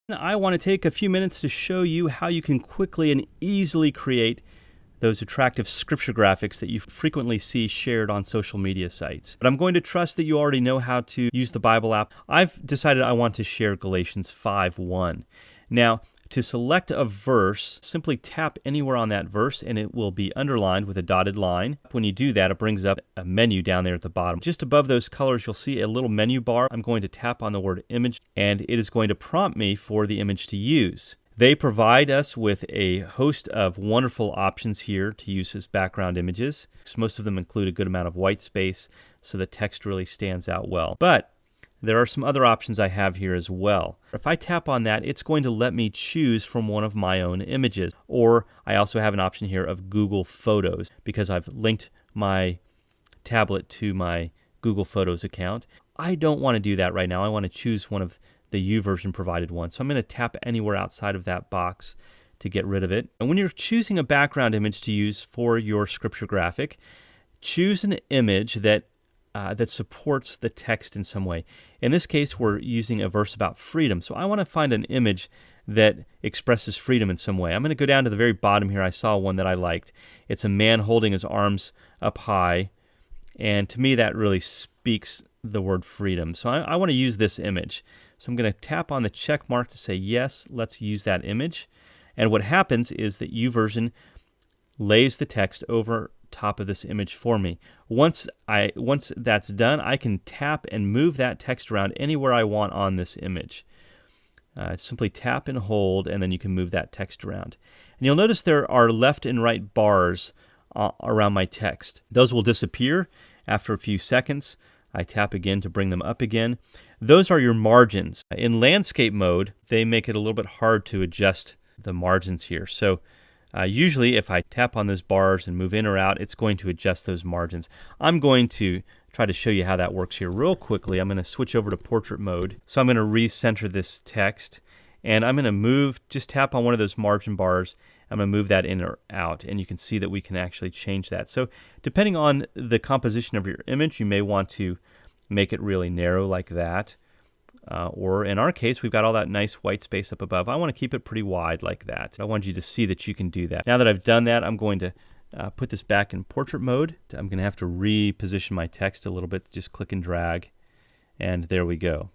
I want to take a few minutes to show you how you can quickly and easily create those attractive scripture graphics that you frequently see shared on social media sites. But I'm going to trust that you already know how to use the Bible app. I've decided I want to share Galatians 5:1. Now, to select a verse, simply tap anywhere on that verse and it will be underlined with a dotted line. When you do that, it brings up a menu down there at the bottom. Just above those colors, you'll see a little menu bar. I'm going to tap on the word image and it is going to prompt me for the image to use. They provide us with a host of wonderful options here to use as background images. Most of them include a good amount of white space, so the text really stands out well. But there are some other options I have here as well. If I tap on that, it's going to let me choose from one of my own images. Or I also have an option here of Google Photos because I've linked my tablet to my Google Photos account. I don't want to do that right now. I want to choose one of the YouVersion provided one. So I'm going to tap anywhere outside of that box to get rid of it. And when you're choosing a background image to use for your scripture graphic, choose an image that supports the text in some way. In this case, we're using a verse about freedom. So I want to find an image that expresses freedom in some way. I'm going to go down to the very bottom here. I saw one that I liked. It's a man holding his arms up high. And to me, that really speaks the word freedom. So I want to use this image. So I'm going to tap on the check mark to say, yes, let's use that image. And what happens is that YouVersion lays the text over top of this image for me. Once that's done, I can tap and move that text around anywhere I want on this image. Simply tap and hold, and then you can move that text around. And you'll notice there are left and right bars around my text. Those will disappear after a few seconds. I tap again to bring them up again. Those are your margins. In landscape mode, they make it a little bit hard to adjust the margins here. So usually if I tap on those bars and move in or out, it's going to adjust those margins. I'm going to try to show you how that works here real quickly. I'm going to switch over to portrait mode. So I'm going to recenter this text and I'm going to just tap on one of those margin bars. I'm going to move that in or out, and you can see that we can actually change that. So depending on the composition of your image, you may want to make it really narrow like that. Or in our case, we've got all that nice white space up above. I want to keep it pretty wide like that. I want you to see that you can do that. Now that I've done that, I'm going to put this back in portrait mode. I'm going to have to reposition my text a little bit. Just click and drag, and there we go.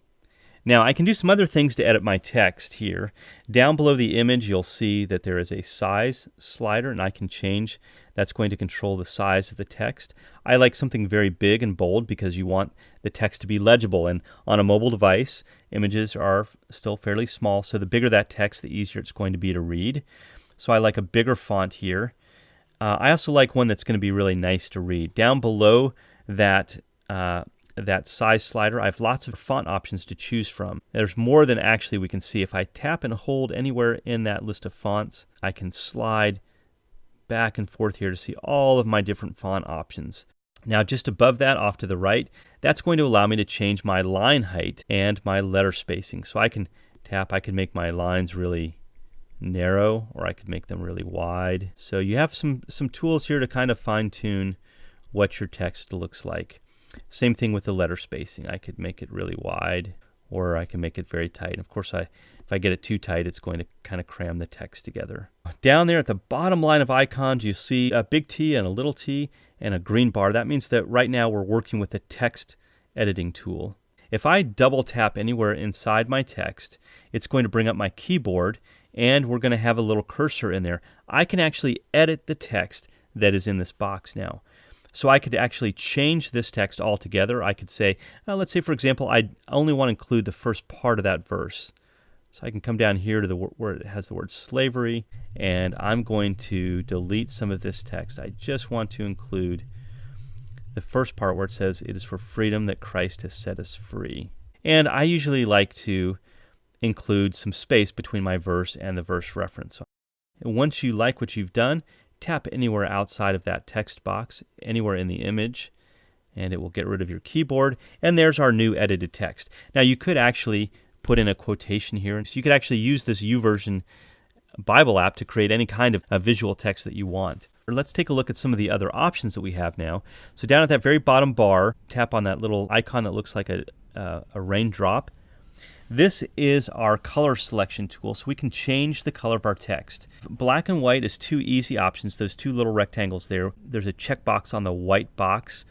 Now, I can do some other things to edit my text here. Down below the image, you'll see that there is a size slider, and I can change. That's going to control the size of the text. I like something very big and bold because you want the text to be legible. And on a mobile device, images are still fairly small, so the bigger that text, the easier it's going to be to read. So I like a bigger font here. I also like one that's going to be really nice to read. Down below that size slider, I have lots of font options to choose from. There's more than actually we can see. If I tap and hold anywhere in that list of fonts, I can slide back and forth here to see all of my different font options. Now just above that, off to the right, that's going to allow me to change my line height and my letter spacing. So I can tap, I can make my lines really narrow, or I could make them really wide. So you have some tools here to kind of fine-tune what your text looks like. Same thing with the letter spacing. I could make it really wide, or I can make it very tight. Of course, if I get it too tight, it's going to kind of cram the text together. Down there at the bottom line of icons, you see a big T and a little t and a green bar. That means that right now we're working with the text editing tool. If I double tap anywhere inside my text, it's going to bring up my keyboard, and we're going to have a little cursor in there. I can actually edit the text that is in this box now. So I could actually change this text altogether. I could say, let's say, for example, I only want to include the first part of that verse. So I can come down here to where it has the word slavery, and I'm going to delete some of this text. I just want to include the first part where it says, "It is for freedom that Christ has set us free." And I usually like to include some space between my verse and the verse reference. And once you like what you've done, tap anywhere outside of that text box, anywhere in the image, and it will get rid of your keyboard. And there's our new edited text. Now you could actually put in a quotation here, and so you could actually use this YouVersion Bible app to create any kind of visual text that you want. Let's take a look at some of the other options that we have now. So down at that very bottom bar, tap on that little icon that looks like a raindrop. This is our color selection tool, so we can change the color of our text. Black and white is two easy options, those two little rectangles there. There's a checkbox on the white box.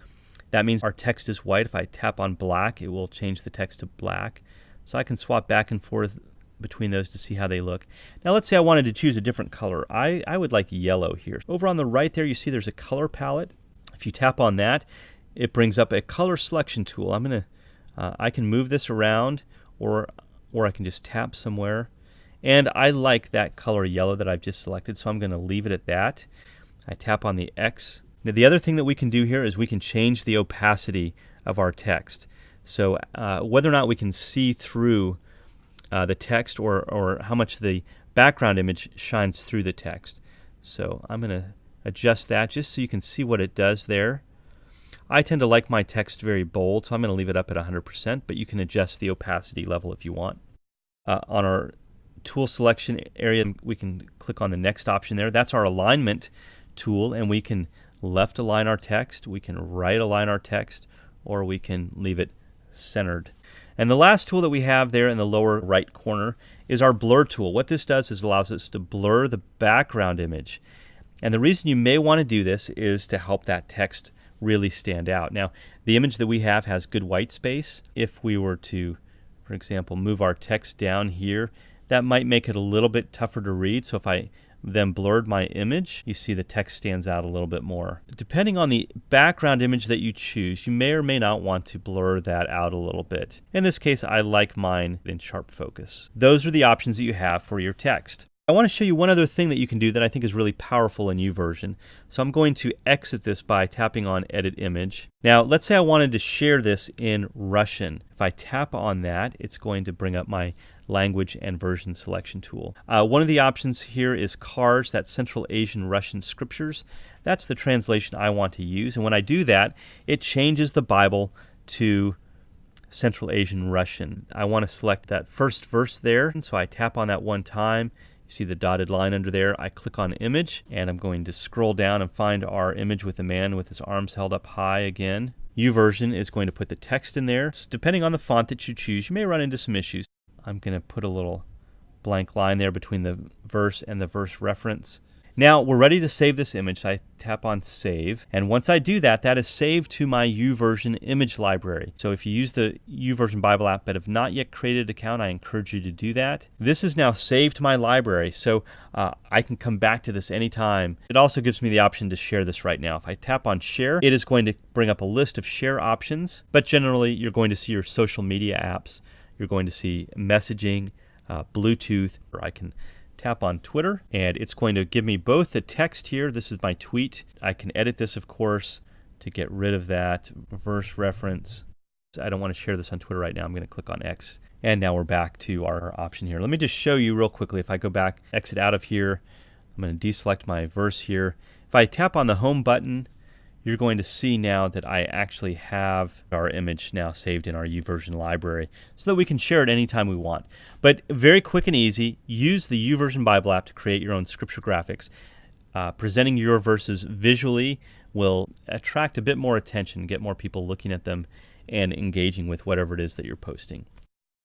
That means our text is white. If I tap on black, it will change the text to black. So I can swap back and forth between those to see how they look. Now let's say I wanted to choose a different color. I would like yellow here. Over on the right there, you see there's a color palette. If you tap on that, it brings up a color selection tool. I can move this around, or I can just tap somewhere. And I like that color yellow that I've just selected, so I'm going to leave it at that. I tap on the X. Now the other thing that we can do here is we can change the opacity of our text. So whether or not we can see through the text, or how much the background image shines through the text. So I'm going to adjust that just so you can see what it does there. I tend to like my text very bold, so I'm going to leave it up at 100%, but you can adjust the opacity level if you want. On our tool selection area, we can click on the next option there. That's our alignment tool, and we can left align our text, we can right align our text, or we can leave it centered. And the last tool that we have there in the lower right corner is our blur tool. What this does is allows us to blur the background image. And the reason you may want to do this is to help that text really stand out. Now, the image that we have has good white space. If we were to, for example, move our text down here, that might make it a little bit tougher to read. So if I then blurred my image, you see the text stands out a little bit more. Depending on the background image that you choose, you may or may not want to blur that out a little bit. In this case, I like mine in sharp focus. Those are the options that you have for your text. I want to show you one other thing that you can do that I think is really powerful in YouVersion. So I'm going to exit this by tapping on Edit Image. Now, let's say I wanted to share this in Russian. If I tap on that, it's going to bring up my language and version selection tool. One of the options here is CARS, that's Central Asian Russian Scriptures. That's the translation I want to use. And when I do that, it changes the Bible to Central Asian Russian. I want to select that first verse there, and so I tap on that one time. See the dotted line under there. I click on Image, and I'm going to scroll down and find our image with the man with his arms held up high again. YouVersion is going to put the text in there. Depending on the font that you choose, you may run into some issues. I'm going to put a little blank line there between the verse and the verse reference. Now we're ready to save this image. I tap on Save, and once I do that, that is saved to my YouVersion image library. So if you use the YouVersion Bible app but have not yet created an account, I encourage you to do that. This is now saved to my library, so I can come back to this anytime. It also gives me the option to share this right now. If I tap on Share, it is going to bring up a list of share options, but generally you're going to see your social media apps. You're going to see messaging, Bluetooth, or I can tap on Twitter, and it's going to give me both the text here. This is my tweet. I can edit this, of course, to get rid of that verse reference. I don't want to share this on Twitter right now. I'm going to click on X, and now we're back to our option here. Let me just show you real quickly. If I go back, exit out of here, I'm going to deselect my verse here. If I tap on the home button, you're going to see now that I actually have our image now saved in our YouVersion library so that we can share it anytime we want. But very quick and easy, use the YouVersion Bible app to create your own scripture graphics. Presenting your verses visually will attract a bit more attention, get more people looking at them and engaging with whatever it is that you're posting.